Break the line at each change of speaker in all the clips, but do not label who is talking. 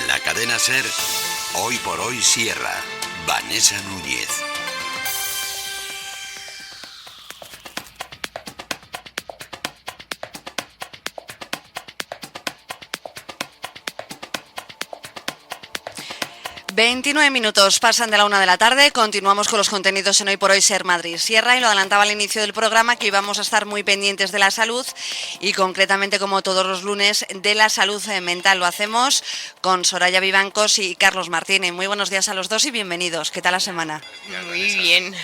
En la cadena SER, Hoy por Hoy Sierra, Vanessa Núñez.
...29 minutos pasan de la 1 de la tarde... ...continuamos con los contenidos en Hoy por Hoy Ser Madrid Sierra... ...y lo adelantaba al inicio del programa... ...que íbamos a estar muy pendientes de la salud... ...y concretamente, como todos los lunes... ...de la salud mental. Lo hacemos con Soraya Vivancos y Carlos Martínez. Muy buenos días a los dos y bienvenidos. ¿Qué tal la semana?
Muy bien.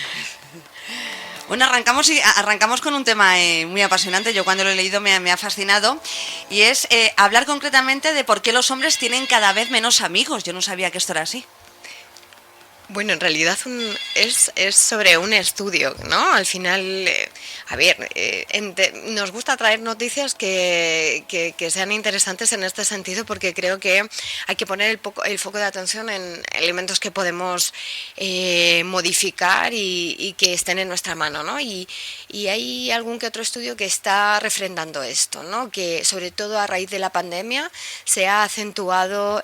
Bueno, arrancamos con un tema muy apasionante. Yo cuando lo he leído me ha fascinado. Y es hablar concretamente de por qué los hombres tienen cada vez menos amigos. Yo no sabía que esto era así.
Bueno, en realidad es sobre un estudio, ¿no? Al final, nos gusta traer noticias que sean interesantes en este sentido, porque creo que hay que poner el foco de atención en elementos que podemos modificar y que estén en nuestra mano, ¿no? Y hay algún que otro estudio que está refrendando esto, ¿no? Que sobre todo a raíz de la pandemia se ha acentuado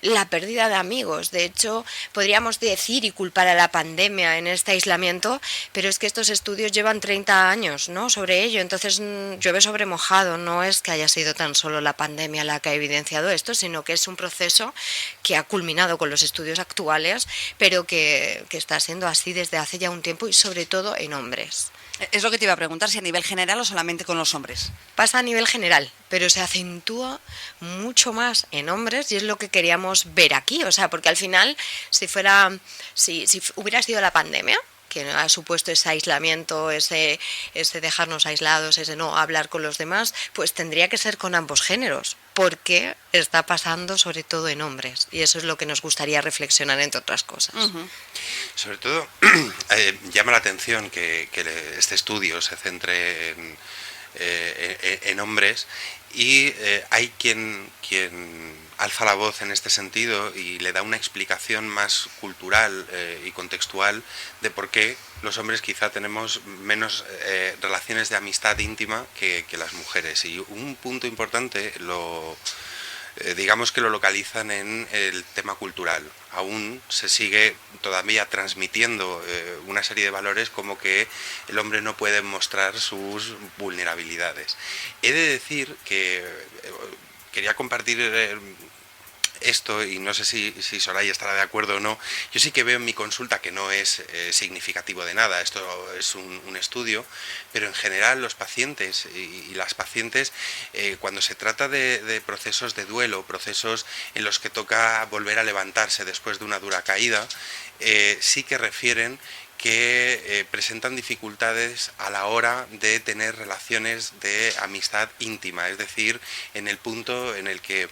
la pérdida de amigos. De hecho, podríamos decir y culpar a la pandemia en este aislamiento, pero es que estos estudios llevan 30 años, ¿no?, sobre ello. Entonces, llueve sobre mojado. No es que haya sido tan solo la pandemia la que ha evidenciado esto, sino que es un proceso que ha culminado con los estudios actuales, pero que está siendo así desde hace ya un tiempo, y sobre todo en hombres.
Es lo que te iba a preguntar, si a nivel general o solamente con los hombres.
Pasa a nivel general, pero se acentúa mucho más en hombres, y es lo que queríamos ver aquí. O sea, porque al final, si hubiera sido la pandemia, que ha supuesto ese aislamiento, ese dejarnos aislados, ese no hablar con los demás, pues tendría que ser con ambos géneros, porque está pasando sobre todo en hombres, y eso es lo que nos gustaría reflexionar, entre otras cosas.
Uh-huh.
Sobre todo, llama la atención que este estudio se centre en hombres, y hay quien alza la voz en este sentido y le da una explicación más cultural y contextual de por qué los hombres quizá tenemos menos relaciones de amistad íntima que las mujeres. Y un punto importante digamos que lo localizan en el tema cultural. Aún se sigue todavía transmitiendo una serie de valores como que el hombre no puede mostrar sus vulnerabilidades. He de decir que quería compartir esto, y no sé si Soraya estará de acuerdo o no. Yo sí que veo en mi consulta que no es significativo de nada, esto es un estudio, pero en general los pacientes y las pacientes, cuando se trata de procesos de duelo, procesos en los que toca volver a levantarse después de una dura caída, sí que refieren que presentan dificultades a la hora de tener relaciones de amistad íntima, es decir, en el punto en el que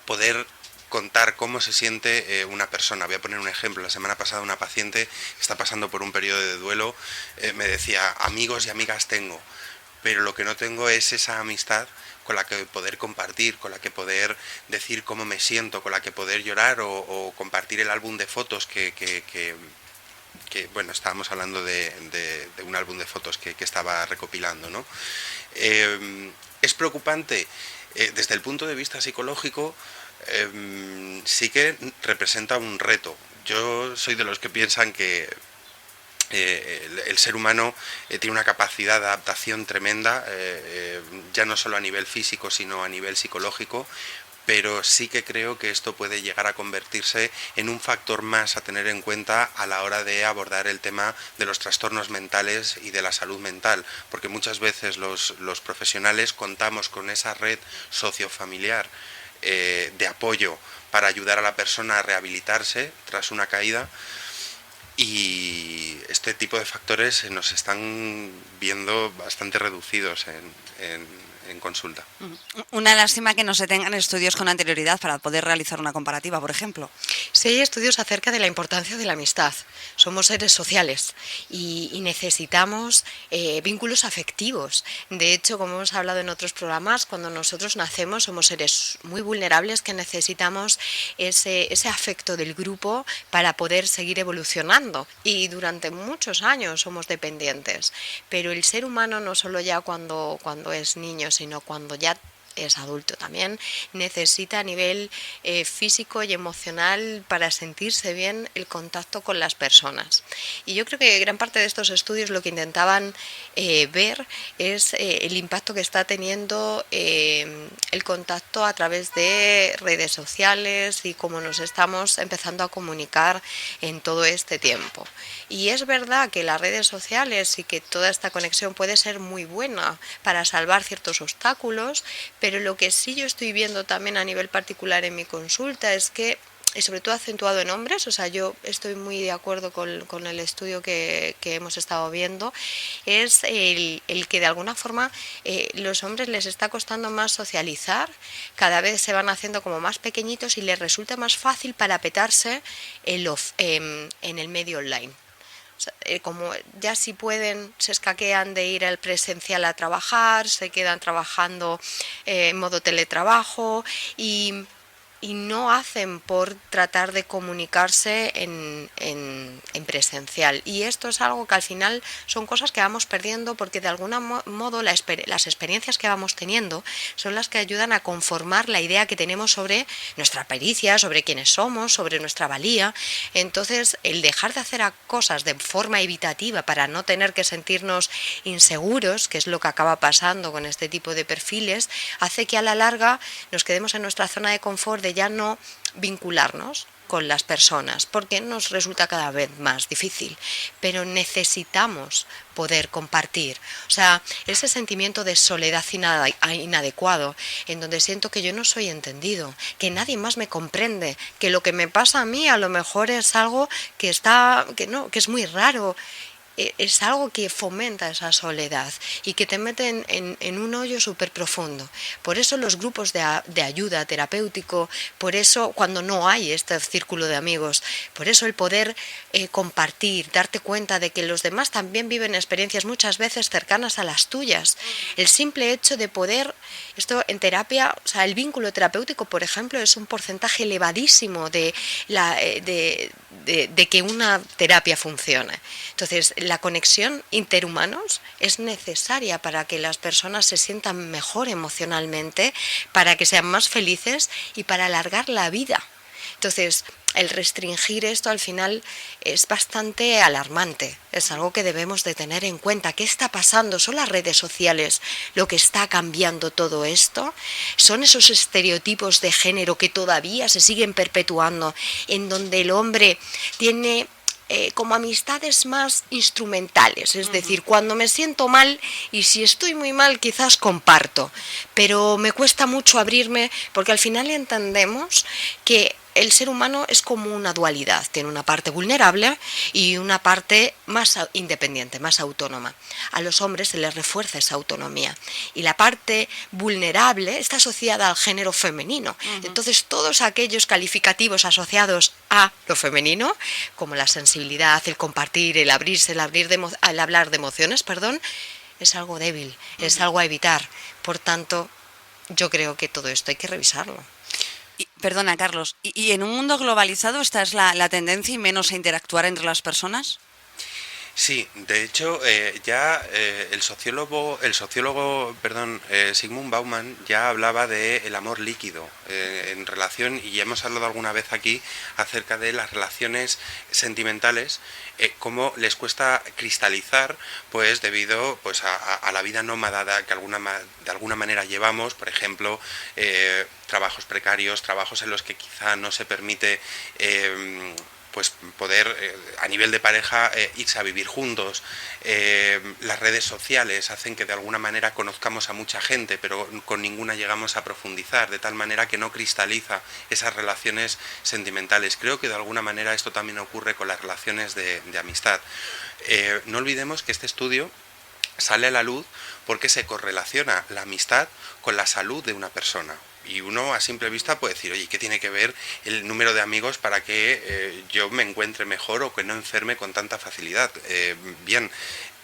poder contar cómo se siente una persona. Voy a poner un ejemplo. La semana pasada una paciente que está pasando por un periodo de duelo me decía: amigos y amigas tengo, pero lo que no tengo es esa amistad con la que poder compartir, con la que poder decir cómo me siento, con la que poder llorar o compartir el álbum de fotos que bueno, estábamos hablando de un álbum de fotos que estaba recopilando, ¿no? Es preocupante desde el punto de vista psicológico. Sí que representa un reto. Yo soy de los que piensan que el ser humano tiene una capacidad de adaptación tremenda, ya no solo a nivel físico, sino a nivel psicológico, pero sí que creo que esto puede llegar a convertirse en un factor más a tener en cuenta a la hora de abordar el tema de los trastornos mentales y de la salud mental, porque muchas veces los profesionales contamos con esa red sociofamiliar de apoyo para ayudar a la persona a rehabilitarse tras una caída, y este tipo de factores nos están viendo bastante reducidos en consulta.
Una lástima que no se tengan estudios con anterioridad para poder realizar una comparativa, por ejemplo.
Sí, hay estudios acerca de la importancia de la amistad. Somos seres sociales y necesitamos vínculos afectivos. De hecho, como hemos hablado en otros programas, cuando nosotros nacemos somos seres muy vulnerables que necesitamos ese afecto del grupo para poder seguir evolucionando. Y durante muchos años somos dependientes. Pero el ser humano, no solo ya cuando es niño, sino cuando ya es adulto también, necesita a nivel físico y emocional para sentirse bien el contacto con las personas. Y yo creo que gran parte de estos estudios lo que intentaban ver es el impacto que está teniendo el contacto a través de redes sociales y cómo nos estamos empezando a comunicar en todo este tiempo. Y es verdad que las redes sociales y que toda esta conexión puede ser muy buena para salvar ciertos obstáculos, pero lo que sí yo estoy viendo también a nivel particular en mi consulta es que, y sobre todo acentuado en hombres, o sea, yo estoy muy de acuerdo con el estudio que hemos estado viendo, es el que de alguna forma los hombres les está costando más socializar, cada vez se van haciendo como más pequeñitos y les resulta más fácil parapetarse en el medio online. Como ya si pueden, se escaquean de ir al presencial a trabajar, se quedan trabajando en modo teletrabajo y no hacen por tratar de comunicarse en presencial. Y esto es algo que al final son cosas que vamos perdiendo porque de algún modo las experiencias que vamos teniendo son las que ayudan a conformar la idea que tenemos sobre nuestra pericia, sobre quiénes somos, sobre nuestra valía. Entonces, el dejar de hacer cosas de forma evitativa para no tener que sentirnos inseguros, que es lo que acaba pasando con este tipo de perfiles, hace que a la larga nos quedemos en nuestra zona de confort de ya no vincularnos con las personas, porque nos resulta cada vez más difícil, pero necesitamos poder compartir. O sea, ese sentimiento de soledad inadecuado, en donde siento que yo no soy entendido, que nadie más me comprende, que lo que me pasa a mí a lo mejor es algo que es muy raro. Es algo que fomenta esa soledad y que te mete en un hoyo súper profundo. Por eso los grupos de ayuda terapéutico, por eso cuando no hay este círculo de amigos, por eso el poder compartir, darte cuenta de que los demás también viven experiencias muchas veces cercanas a las tuyas. El simple hecho de poder, esto en terapia, o sea, el vínculo terapéutico, por ejemplo, es un porcentaje elevadísimo de que una terapia funcione. Entonces, la conexión interhumanos es necesaria para que las personas se sientan mejor emocionalmente, para que sean más felices y para alargar la vida. Entonces, el restringir esto al final es bastante alarmante. Es algo que debemos de tener en cuenta. ¿Qué está pasando? ¿Son las redes sociales lo que está cambiando todo esto? ¿Son esos estereotipos de género que todavía se siguen perpetuando, en donde el hombre tiene como amistades más instrumentales? Es decir, cuando me siento mal y si estoy muy mal quizás comparto, pero me cuesta mucho abrirme porque al final entendemos que el ser humano es como una dualidad, tiene una parte vulnerable y una parte más independiente, más autónoma. A los hombres se les refuerza esa autonomía y la parte vulnerable está asociada al género femenino. Entonces todos aquellos calificativos asociados a lo femenino, como la sensibilidad, el compartir, el abrirse, el hablar de emociones, es algo débil, es algo a evitar. Por tanto, yo creo que todo esto hay que revisarlo.
Perdona, Carlos, ¿y en un mundo globalizado esta es la tendencia y menos a interactuar entre las personas?
Sí, de hecho, el sociólogo, Zygmunt Bauman ya hablaba del amor líquido en relación, y ya hemos hablado alguna vez aquí acerca de las relaciones sentimentales, cómo les cuesta cristalizar, pues debido pues a la vida nómada que de alguna manera llevamos, por ejemplo, trabajos precarios, trabajos en los que quizá no se permite pues poder a nivel de pareja irse a vivir juntos. Las redes sociales hacen que de alguna manera conozcamos a mucha gente, pero con ninguna llegamos a profundizar, de tal manera que no cristaliza esas relaciones sentimentales. Creo que de alguna manera esto también ocurre con las relaciones de amistad. No olvidemos que este estudio sale a la luz porque se correlaciona la amistad con la salud de una persona. Y uno a simple vista puede decir, oye, ¿qué tiene que ver el número de amigos para que yo me encuentre mejor o que no enferme con tanta facilidad? Bien,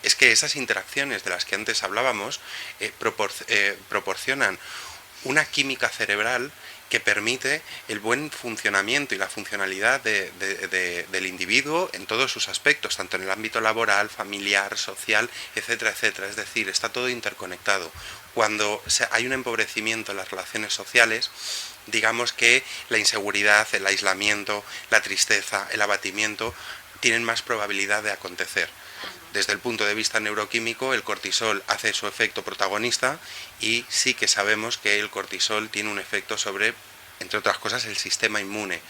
es que esas interacciones de las que antes hablábamos proporcionan una química cerebral que permite el buen funcionamiento y la funcionalidad del individuo en todos sus aspectos, tanto en el ámbito laboral, familiar, social, etcétera, etcétera. Es decir, está todo interconectado. Cuando hay un empobrecimiento en las relaciones sociales, digamos que la inseguridad, el aislamiento, la tristeza, el abatimiento tienen más probabilidad de acontecer. Desde el punto de vista neuroquímico, el cortisol hace su efecto protagonista y sí que sabemos que el cortisol tiene un efecto sobre, entre otras cosas, el sistema inmune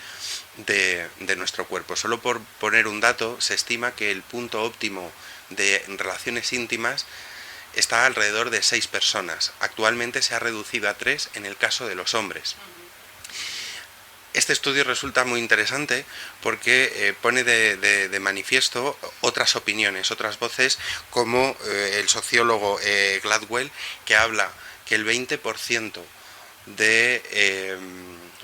de nuestro cuerpo. Solo por poner un dato, se estima que el punto óptimo de relaciones íntimas está alrededor de 6 personas. Actualmente se ha reducido a 3 en el caso de los hombres. Este estudio resulta muy interesante porque pone de manifiesto otras opiniones, otras voces, como el sociólogo Gladwell, que habla que el 20% de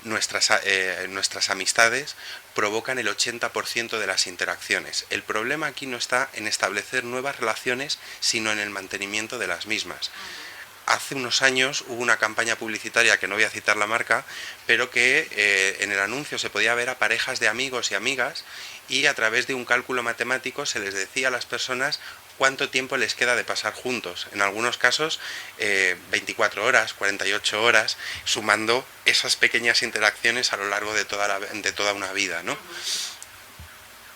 nuestras amistades provocan el 80% de las interacciones. El problema aquí no está en establecer nuevas relaciones, sino en el mantenimiento de las mismas. Hace unos años hubo una campaña publicitaria, que no voy a citar la marca, pero que en el anuncio se podía ver a parejas de amigos y amigas y a través de un cálculo matemático se les decía a las personas cuánto tiempo les queda de pasar juntos. En algunos casos 24 horas, 48 horas, sumando esas pequeñas interacciones a lo largo de toda una vida, ¿no?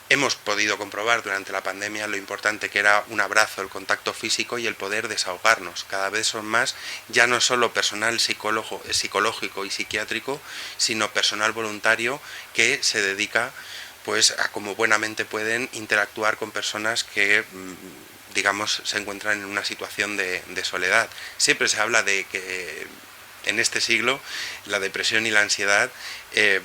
Hemos podido comprobar durante la pandemia lo importante que era un abrazo, el contacto físico y el poder desahogarnos. Cada vez son más, ya no solo personal psicológico y psiquiátrico, sino personal voluntario que se dedica pues a como buenamente pueden interactuar con personas que digamos se encuentran en una situación de soledad. Siempre se habla de que en este siglo la depresión y la ansiedad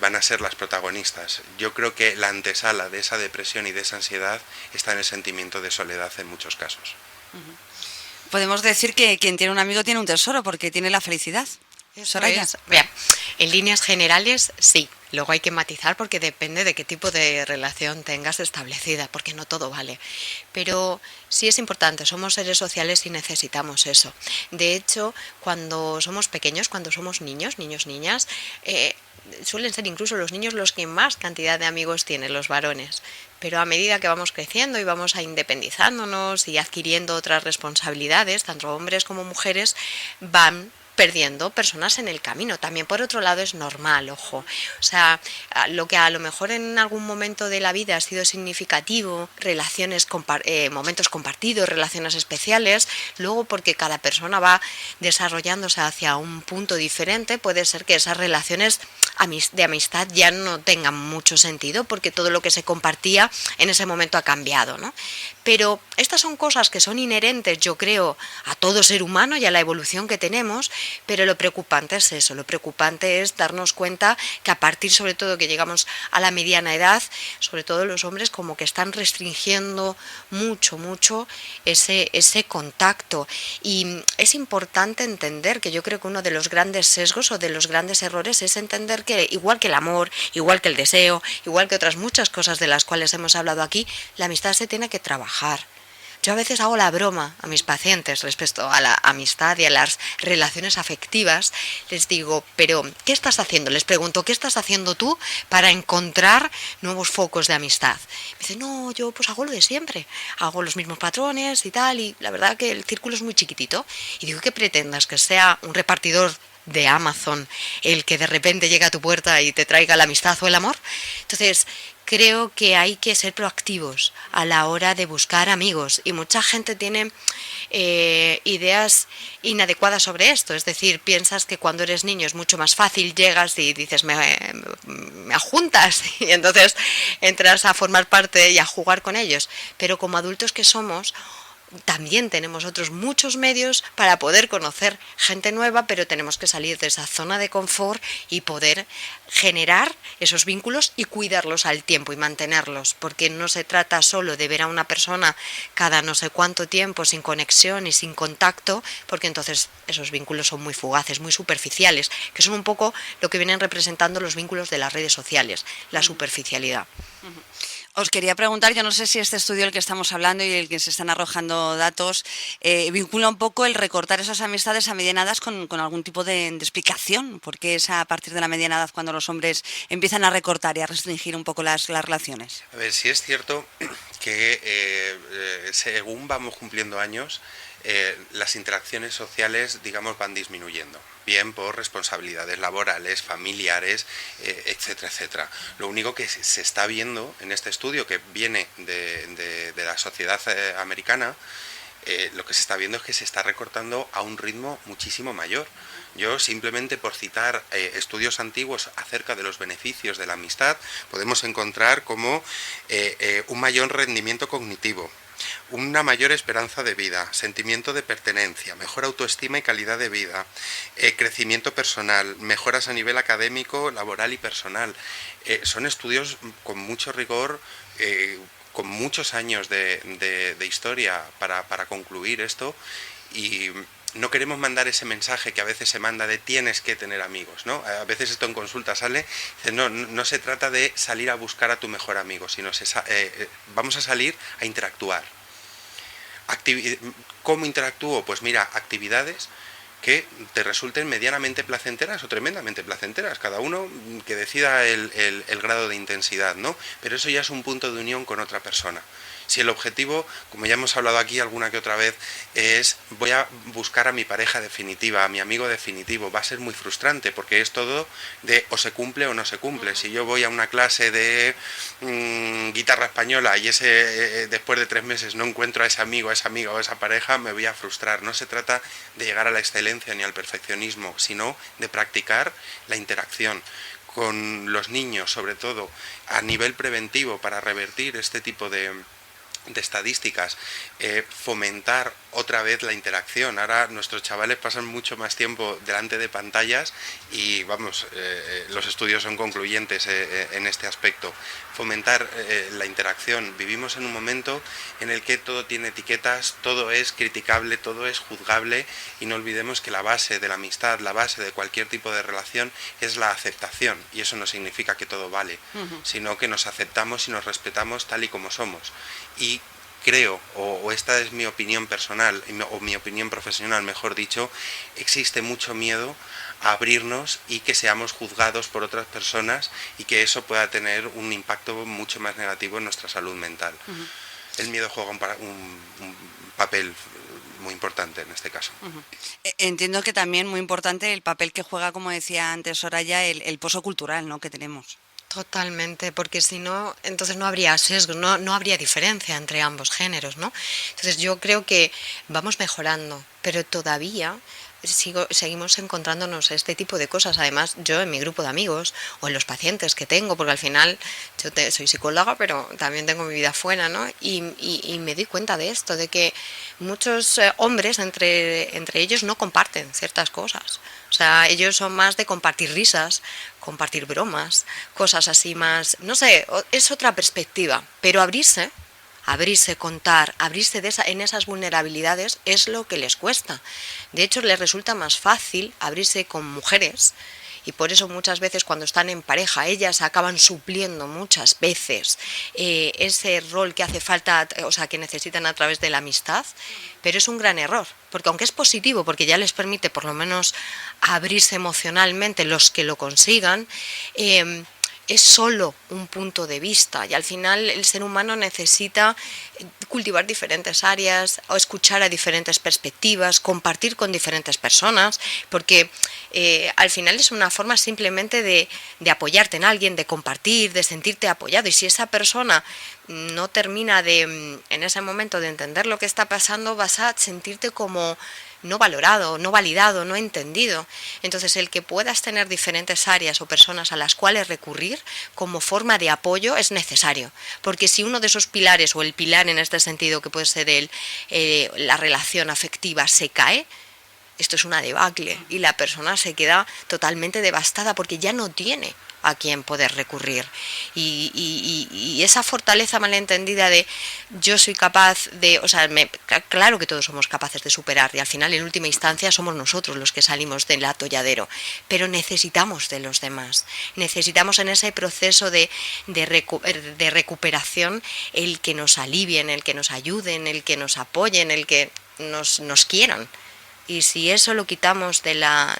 van a ser las protagonistas. Yo creo que la antesala de esa depresión y de esa ansiedad está en el sentimiento de soledad en muchos casos.
Podemos decir que quien tiene un amigo tiene un tesoro porque tiene la felicidad. Soraya.
Bien, en líneas generales sí, luego hay que matizar porque depende de qué tipo de relación tengas establecida, porque no todo vale. Pero sí es importante, somos seres sociales y necesitamos eso. De hecho, cuando somos pequeños, cuando somos niños, niñas, suelen ser incluso los niños los que más cantidad de amigos tienen, los varones. Pero a medida que vamos creciendo y vamos independizándonos y adquiriendo otras responsabilidades, tanto hombres como mujeres van perdiendo personas en el camino. También por otro lado es normal, ojo. O sea, lo que a lo mejor en algún momento de la vida ha sido significativo, relaciones, momentos compartidos, relaciones especiales, luego porque cada persona va desarrollándose hacia un punto diferente, puede ser que esas relaciones de amistad ya no tengan mucho sentido porque todo lo que se compartía en ese momento ha cambiado, ¿no? Pero estas son cosas que son inherentes, yo creo, a todo ser humano y a la evolución que tenemos, pero lo preocupante es eso, lo preocupante es darnos cuenta que a partir sobre todo que llegamos a la mediana edad, sobre todo los hombres como que están restringiendo mucho ese contacto. Y es importante entender que yo creo que uno de los grandes sesgos o de los grandes errores es entender que igual que el amor, igual que el deseo, igual que otras muchas cosas de las cuales hemos hablado aquí, la amistad se tiene que trabajar. Yo a veces hago la broma a mis pacientes respecto a la amistad y a las relaciones afectivas. Les digo, pero ¿qué estás haciendo? Les pregunto, ¿qué estás haciendo tú para encontrar nuevos focos de amistad? Me dicen, no, yo pues hago lo de siempre. Hago los mismos patrones y tal, y la verdad que el círculo es muy chiquitito. Y digo, ¿qué pretendas? ¿Que sea un repartidor de Amazon el que de repente llega a tu puerta y te traiga la amistad o el amor? Entonces, creo que hay que ser proactivos a la hora de buscar amigos y mucha gente tiene ideas inadecuadas sobre esto, es decir, piensas que cuando eres niño es mucho más fácil, llegas y dices me ajuntas y entonces entras a formar parte y a jugar con ellos, pero como adultos que somos también tenemos otros muchos medios para poder conocer gente nueva, pero tenemos que salir de esa zona de confort y poder generar esos vínculos y cuidarlos al tiempo y mantenerlos, porque no se trata solo de ver a una persona cada no sé cuánto tiempo sin conexión y sin contacto, porque entonces esos vínculos son muy fugaces, muy superficiales, que son un poco lo que vienen representando los vínculos de las redes sociales, la superficialidad.
Os quería preguntar, yo no sé si este estudio del que estamos hablando y el que se están arrojando datos vincula un poco el recortar esas amistades a mediana edad con algún tipo de explicación, porque es a partir de la mediana edad cuando los hombres empiezan a recortar y a restringir un poco las relaciones.
A ver, sí es cierto que según vamos cumpliendo años, las interacciones sociales, digamos, van disminuyendo, bien por responsabilidades laborales, familiares, etcétera, etcétera. Lo único que se está viendo en este estudio, que viene de la sociedad americana, lo que se está viendo es que se está recortando a un ritmo muchísimo mayor. Yo simplemente por citar estudios antiguos acerca de los beneficios de la amistad, podemos encontrar como un mayor rendimiento cognitivo, una mayor esperanza de vida, sentimiento de pertenencia, mejor autoestima y calidad de vida, crecimiento personal, mejoras a nivel académico, laboral y personal. Son estudios con mucho rigor, con muchos años de historia para concluir esto, y no queremos mandar ese mensaje que a veces se manda de tienes que tener amigos, ¿no? A veces esto en consulta sale, no se trata de salir a buscar a tu mejor amigo, sino vamos a salir a interactuar. ¿Cómo interactúo? Pues mira, actividades que te resulten medianamente placenteras o tremendamente placenteras, cada uno que decida el grado de intensidad, ¿no? Pero eso ya es un punto de unión con otra persona. Si el objetivo, como ya hemos hablado aquí alguna que otra vez, es voy a buscar a mi pareja definitiva, a mi amigo definitivo, va a ser muy frustrante porque es todo de o se cumple o no se cumple. Si yo voy a una clase de guitarra española y después de 3 meses no encuentro a ese amigo, a esa amiga o a esa pareja, me voy a frustrar. No se trata de llegar a la excelencia ni al perfeccionismo, sino de practicar la interacción con los niños, sobre todo a nivel preventivo, para revertir este tipo de estadísticas, fomentar otra vez la interacción. Ahora nuestros chavales pasan mucho más tiempo delante de pantallas y vamos, los estudios son concluyentes en este aspecto. Fomentar la interacción. Vivimos en un momento en el que todo tiene etiquetas, todo es criticable, todo es juzgable, y no olvidemos que la base de la amistad, la base de cualquier tipo de relación es la aceptación, y eso no significa que todo vale, sino que nos aceptamos y nos respetamos tal y como somos. Y creo, o esta es mi opinión personal, o mi opinión profesional, mejor dicho, existe mucho miedo a abrirnos y que seamos juzgados por otras personas y que eso pueda tener un impacto mucho más negativo en nuestra salud mental. El miedo juega un papel muy importante en este caso.
Entiendo que también muy importante el papel que juega, como decía antes Soraya, el pozo cultural, ¿no?, que tenemos.
Totalmente, porque si no, entonces no habría sesgo, no habría diferencia entre ambos géneros, ¿no? Entonces yo creo que vamos mejorando, pero todavía seguimos encontrándonos este tipo de cosas. Además, yo en mi grupo de amigos o en los pacientes que tengo, porque al final yo soy psicóloga, pero también tengo mi vida fuera, ¿no? Y me doy cuenta de esto, de que muchos hombres entre ellos no comparten ciertas cosas. O sea, ellos son más de compartir risas, compartir bromas, cosas así más, no sé, es otra perspectiva, pero abrirse, contar, abrirse en esas vulnerabilidades es lo que les cuesta. De hecho, les resulta más fácil abrirse con mujeres, y por eso muchas veces cuando están en pareja ellas acaban supliendo muchas veces ese rol que hace falta, o sea, que necesitan a través de la amistad, pero es un gran error, porque aunque es positivo, porque ya les permite por lo menos abrirse emocionalmente los que lo consigan, es solo un punto de vista, y al final el ser humano necesita cultivar diferentes áreas, o escuchar a diferentes perspectivas, compartir con diferentes personas, porque al final es una forma simplemente de apoyarte en alguien, de compartir, de sentirte apoyado, y si esa persona no termina en ese momento de entender lo que está pasando, vas a sentirte como no valorado, no validado, no entendido. Entonces, el que puedas tener diferentes áreas o personas a las cuales recurrir como forma de apoyo es necesario, porque si uno de esos pilares, o el pilar en este sentido que puede ser la relación afectiva, se cae, esto es una debacle y la persona se queda totalmente devastada porque ya no tiene a quien poder recurrir. Y esa fortaleza malentendida de yo soy capaz de, o sea, claro que todos somos capaces de superar y al final en última instancia somos nosotros los que salimos del atolladero, pero necesitamos de los demás, necesitamos en ese proceso de recuperación el que nos alivien, el que nos ayuden, el que nos apoyen, el que nos quieran. Y si eso lo quitamos de la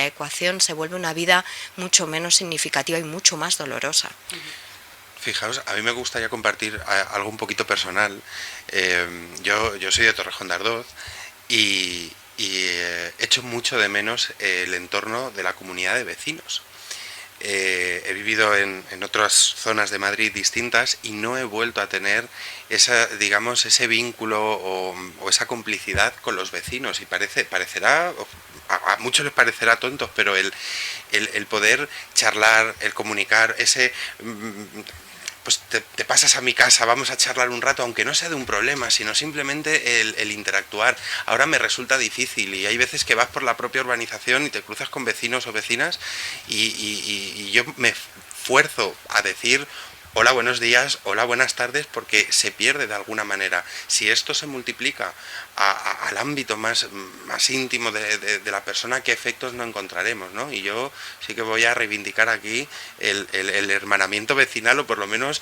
ecuación, se vuelve una vida mucho menos significativa y mucho más dolorosa.
Fijaos, a mí me gustaría compartir algo un poquito personal. Yo soy de Torrejón de Ardoz y echo mucho de menos el entorno de la comunidad de vecinos. He vivido en otras zonas de Madrid distintas y no he vuelto a tener ese vínculo o esa complicidad con los vecinos, y parecerá, a muchos les parecerá tonto, pero el poder charlar, el comunicar, pues te pasas a mi casa, vamos a charlar un rato, aunque no sea de un problema, sino simplemente el interactuar. Ahora me resulta difícil y hay veces que vas por la propia urbanización y te cruzas con vecinos o vecinas y yo me esfuerzo a decir hola, buenos días, hola, buenas tardes, porque se pierde de alguna manera. Si esto se multiplica al ámbito más íntimo de la persona, ¿qué efectos no encontraremos, ¿no? Y yo sí que voy a reivindicar aquí el hermanamiento vecinal, o por lo menos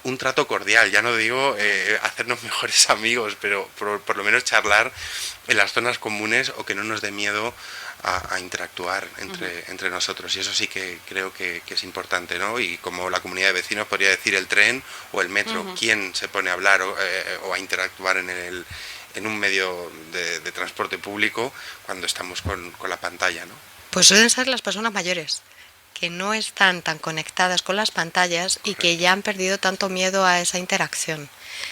un trato cordial. Ya no digo hacernos mejores amigos, pero por lo menos charlar en las zonas comunes, o que no nos dé miedo a interactuar entre nosotros, y eso sí que creo que es importante, ¿no? Y como la comunidad de vecinos podría decir el tren o el metro, ¿quién se pone a hablar o a interactuar en un medio de transporte público cuando estamos con la pantalla, ¿no?
Pues suelen ser las personas mayores, que no están tan conectadas con las pantallas y que ya han perdido tanto miedo a esa interacción.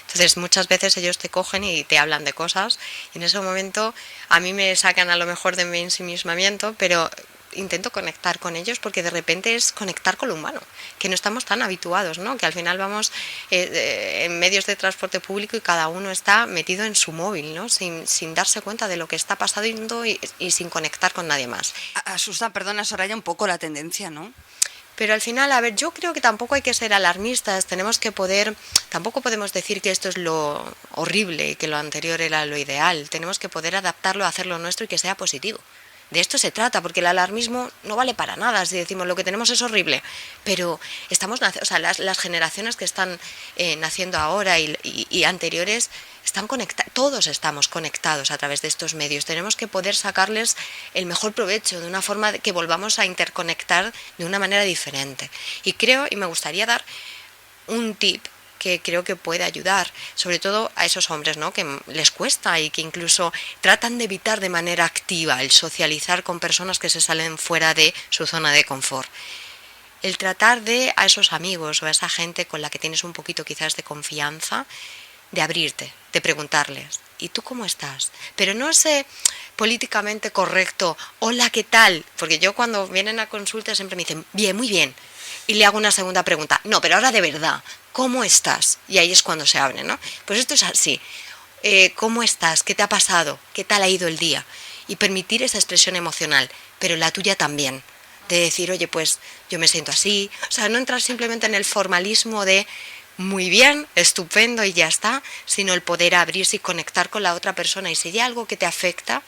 Entonces muchas veces ellos te cogen y te hablan de cosas y en ese momento a mí me sacan a lo mejor de mi ensimismamiento, pero intento conectar con ellos porque de repente es conectar con lo humano, que no estamos tan habituados, ¿no? Que al final vamos en medios de transporte público y cada uno está metido en su móvil, ¿no? Sin darse cuenta de lo que está pasando y sin conectar con nadie más.
Asusta, perdona Soraya, un poco la tendencia, ¿no?
Pero al final, a ver, yo creo que tampoco hay que ser alarmistas, tampoco podemos decir que esto es lo horrible y que lo anterior era lo ideal, tenemos que poder adaptarlo, hacerlo nuestro y que sea positivo. De esto se trata, porque el alarmismo no vale para nada si decimos lo que tenemos es horrible, pero las generaciones que están naciendo ahora y anteriores están conectados, todos estamos conectados a través de estos medios, tenemos que poder sacarles el mejor provecho de una forma que volvamos a interconectar de una manera diferente. Y me gustaría dar un tip que creo que puede ayudar, sobre todo a esos hombres, ¿no? Que les cuesta y que incluso tratan de evitar de manera activa el socializar con personas que se salen fuera de su zona de confort. El tratar a esos amigos o a esa gente con la que tienes un poquito quizás de confianza, de abrirte, de preguntarles, ¿y tú cómo estás? Pero no ese políticamente correcto, hola, ¿qué tal? Porque yo cuando vienen a consulta siempre me dicen, bien, muy bien. Y le hago una segunda pregunta, no, pero ahora de verdad, ¿cómo estás? Y ahí es cuando se abre, ¿no? Pues esto es así, ¿cómo estás? ¿Qué te ha pasado? ¿Qué tal ha ido el día? Y permitir esa expresión emocional, pero la tuya también, de decir, oye, pues yo me siento así, o sea, no entrar simplemente en el formalismo de muy bien, estupendo y ya está, sino el poder abrirse y conectar con la otra persona, y si hay algo que te afecta,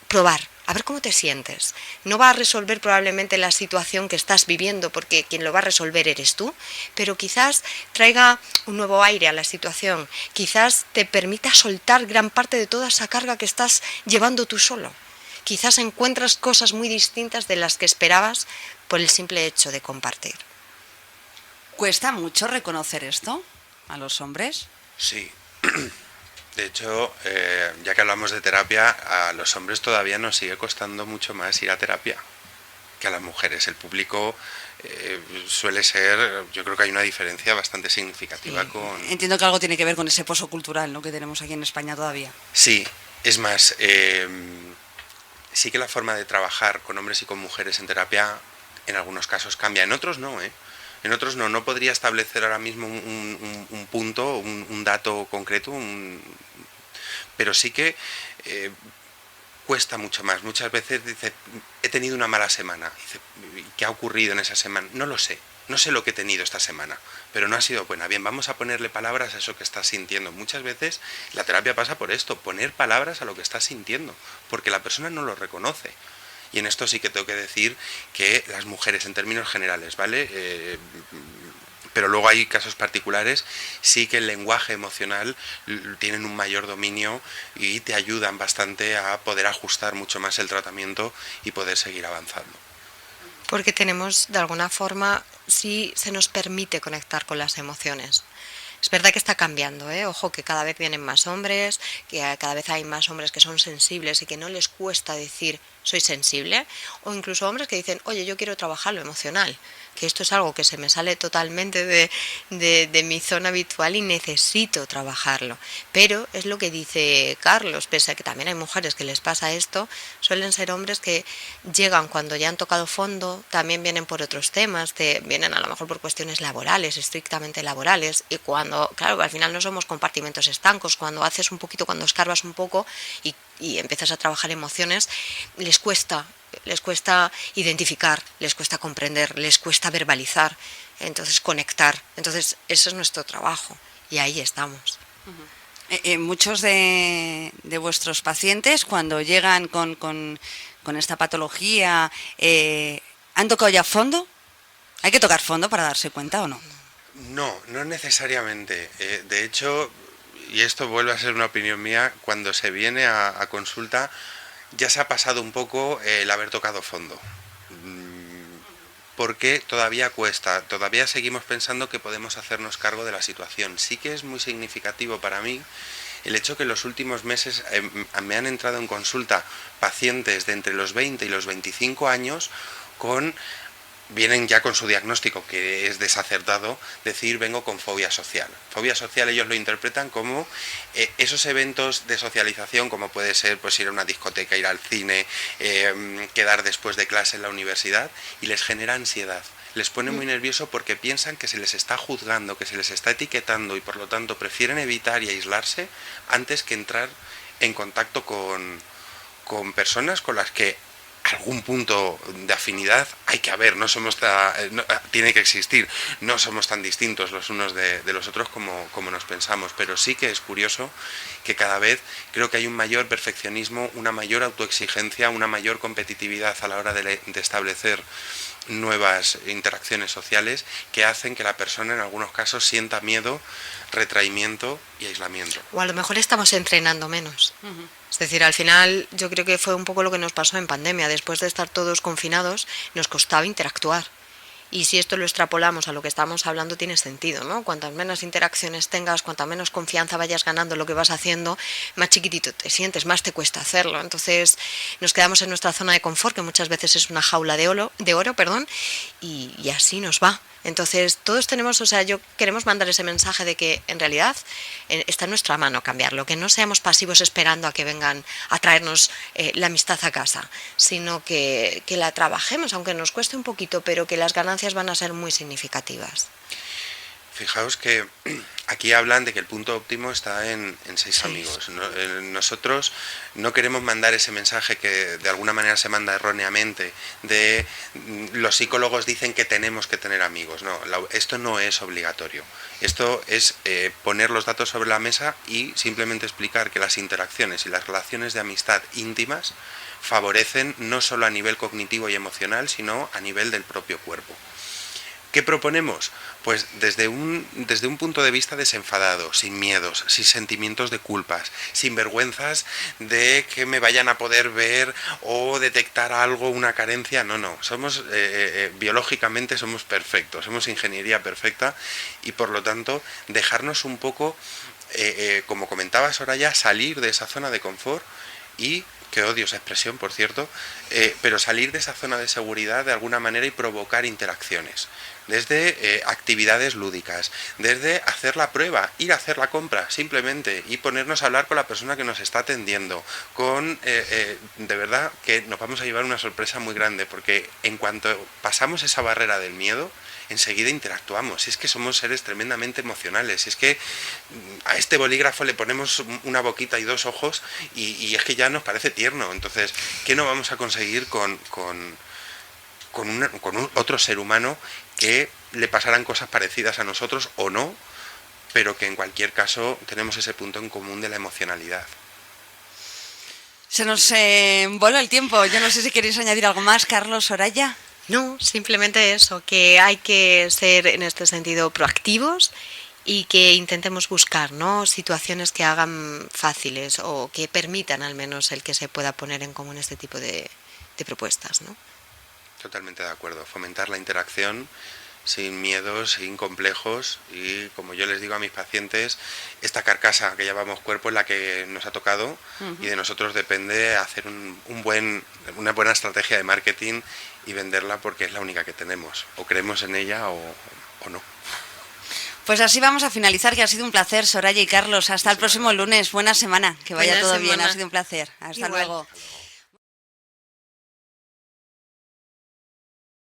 probar, a ver cómo te sientes. No va a resolver probablemente la situación que estás viviendo, porque quien lo va a resolver eres tú, pero quizás traiga un nuevo aire a la situación, quizás te permita soltar gran parte de toda esa carga que estás llevando tú solo. Quizás encuentras cosas muy distintas de las que esperabas por el simple hecho de compartir.
¿Cuesta mucho reconocer esto a los hombres?
Sí. De hecho, ya que hablamos de terapia, a los hombres todavía nos sigue costando mucho más ir a terapia que a las mujeres. El público suele ser, yo creo que hay una diferencia bastante significativa.
Sí. Entiendo que algo tiene que ver con ese pozo cultural, ¿no?, que tenemos aquí en España todavía.
Sí, es más, sí que la forma de trabajar con hombres y con mujeres en terapia en algunos casos cambia, en otros no, En otros no podría establecer ahora mismo un punto, un dato concreto, pero sí que cuesta mucho más. Muchas veces dice, he tenido una mala semana. Dice, ¿qué ha ocurrido en esa semana? No lo sé. No sé lo que he tenido esta semana, pero no ha sido buena. Bien, vamos a ponerle palabras a eso que estás sintiendo. Muchas veces la terapia pasa por esto, poner palabras a lo que estás sintiendo, porque la persona no lo reconoce. Y en esto sí que tengo que decir que las mujeres, en términos generales, ¿vale? Pero luego hay casos particulares, sí que el lenguaje emocional tienen un mayor dominio y te ayudan bastante a poder ajustar mucho más el tratamiento y poder seguir avanzando.
Porque tenemos, de alguna forma, sí se nos permite conectar con las emociones. Es verdad que está cambiando, ¿eh? Ojo, que cada vez vienen más hombres, que cada vez hay más hombres que son sensibles y que no les cuesta decir soy sensible, o incluso hombres que dicen, oye, yo quiero trabajar lo emocional, que esto es algo que se me sale totalmente de mi zona habitual y necesito trabajarlo. Pero es lo que dice Carlos, pese a que también hay mujeres que les pasa esto, suelen ser hombres que llegan cuando ya han tocado fondo, también vienen por otros temas, vienen a lo mejor por cuestiones laborales, estrictamente laborales, y cuando, claro, al final no somos compartimentos estancos, cuando haces un poquito, cuando escarbas un poco y empiezas a trabajar emociones, les cuesta identificar, les cuesta comprender, les cuesta verbalizar, entonces conectar. Entonces ese es nuestro trabajo y ahí estamos.
Muchos de vuestros pacientes, cuando llegan con esta patología, ¿han tocado ya fondo? ¿Hay que tocar fondo para darse cuenta o no?
No, no necesariamente. De hecho, y esto vuelve a ser una opinión mía, cuando se viene a consulta ya se ha pasado un poco el haber tocado fondo. Porque todavía cuesta, todavía seguimos pensando que podemos hacernos cargo de la situación. Sí que es muy significativo para mí el hecho que en los últimos meses me han entrado en consulta pacientes de entre los 20 y los 25 años vienen ya con su diagnóstico, que es desacertado, decir vengo con fobia social. Fobia social ellos lo interpretan como esos eventos de socialización, como puede ser pues ir a una discoteca, ir al cine, quedar después de clase en la universidad, y les genera ansiedad. Les pone muy nervioso porque piensan que se les está juzgando, que se les está etiquetando y por lo tanto prefieren evitar y aislarse antes que entrar en contacto con personas con las que algún punto de afinidad hay que haber, tiene que existir, no somos tan distintos los unos de los otros como nos pensamos, pero sí que es curioso que cada vez creo que hay un mayor perfeccionismo, una mayor autoexigencia, una mayor competitividad a la hora de establecer nuevas interacciones sociales que hacen que la persona en algunos casos sienta miedo, retraimiento y aislamiento.
O a lo mejor estamos entrenando menos. Es decir, al final yo creo que fue un poco lo que nos pasó en pandemia. Después de estar todos confinados, nos costaba interactuar. Y si esto lo extrapolamos a lo que estamos hablando, tiene sentido, ¿no? Cuantas menos interacciones tengas, cuanta menos confianza vayas ganando en lo que vas haciendo, más chiquitito te sientes, más te cuesta hacerlo. Entonces nos quedamos en nuestra zona de confort, que muchas veces es una jaula de oro, y así nos va. Entonces todos tenemos, queremos mandar ese mensaje de que en realidad está en nuestra mano cambiarlo, que no seamos pasivos esperando a que vengan a traernos la amistad a casa, sino que la trabajemos, aunque nos cueste un poquito, pero que las ganancias van a ser muy significativas.
Fijaos que aquí hablan de que el punto óptimo está en 6 amigos. Nosotros no queremos mandar ese mensaje que de alguna manera se manda erróneamente de los psicólogos dicen que tenemos que tener amigos. No, esto no es obligatorio. Esto es poner los datos sobre la mesa y simplemente explicar que las interacciones y las relaciones de amistad íntimas favorecen no solo a nivel cognitivo y emocional, sino a nivel del propio cuerpo. ¿Qué proponemos? Pues desde un punto de vista desenfadado, sin miedos, sin sentimientos de culpas, sin vergüenzas de que me vayan a poder ver o detectar algo, una carencia. No, somos biológicamente somos perfectos, somos ingeniería perfecta y por lo tanto dejarnos un poco, como comentaba Soraya, salir de esa zona de confort y que odio esa expresión, por cierto, pero salir de esa zona de seguridad de alguna manera y provocar interacciones. Desde actividades lúdicas, desde hacer la prueba, ir a hacer la compra simplemente y ponernos a hablar con la persona que nos está atendiendo, de verdad que nos vamos a llevar una sorpresa muy grande, porque en cuanto pasamos esa barrera del miedo, enseguida interactuamos. Si es que somos seres tremendamente emocionales, si es que a este bolígrafo le ponemos una boquita y 2 ojos y es que ya nos parece tierno. tierno. Entonces, ¿qué no vamos a conseguir con un otro ser humano que le pasaran cosas parecidas a nosotros o no, pero que en cualquier caso tenemos ese punto en común de la emocionalidad?
Se nos voló el tiempo. Yo no sé si queréis añadir algo más, Carlos, Soraya.
No, simplemente eso, que hay que ser en este sentido proactivos y que intentemos buscar, ¿no?, situaciones que hagan fáciles o que permitan al menos el que se pueda poner en común este tipo de propuestas, ¿no?
Totalmente de acuerdo. Fomentar la interacción sin miedos, sin complejos, y como yo les digo a mis pacientes, esta carcasa que llamamos cuerpo es la que nos ha tocado, y de nosotros depende hacer una buena estrategia de marketing y venderla, porque es la única que tenemos. O creemos en ella o no.
Pues así vamos a finalizar, que ha sido un placer, Soraya y Carlos. Hasta el próximo lunes. Buena semana. Que vaya
Buena
todo bien.
semana.
Ha sido un placer. Hasta
Igual.
luego.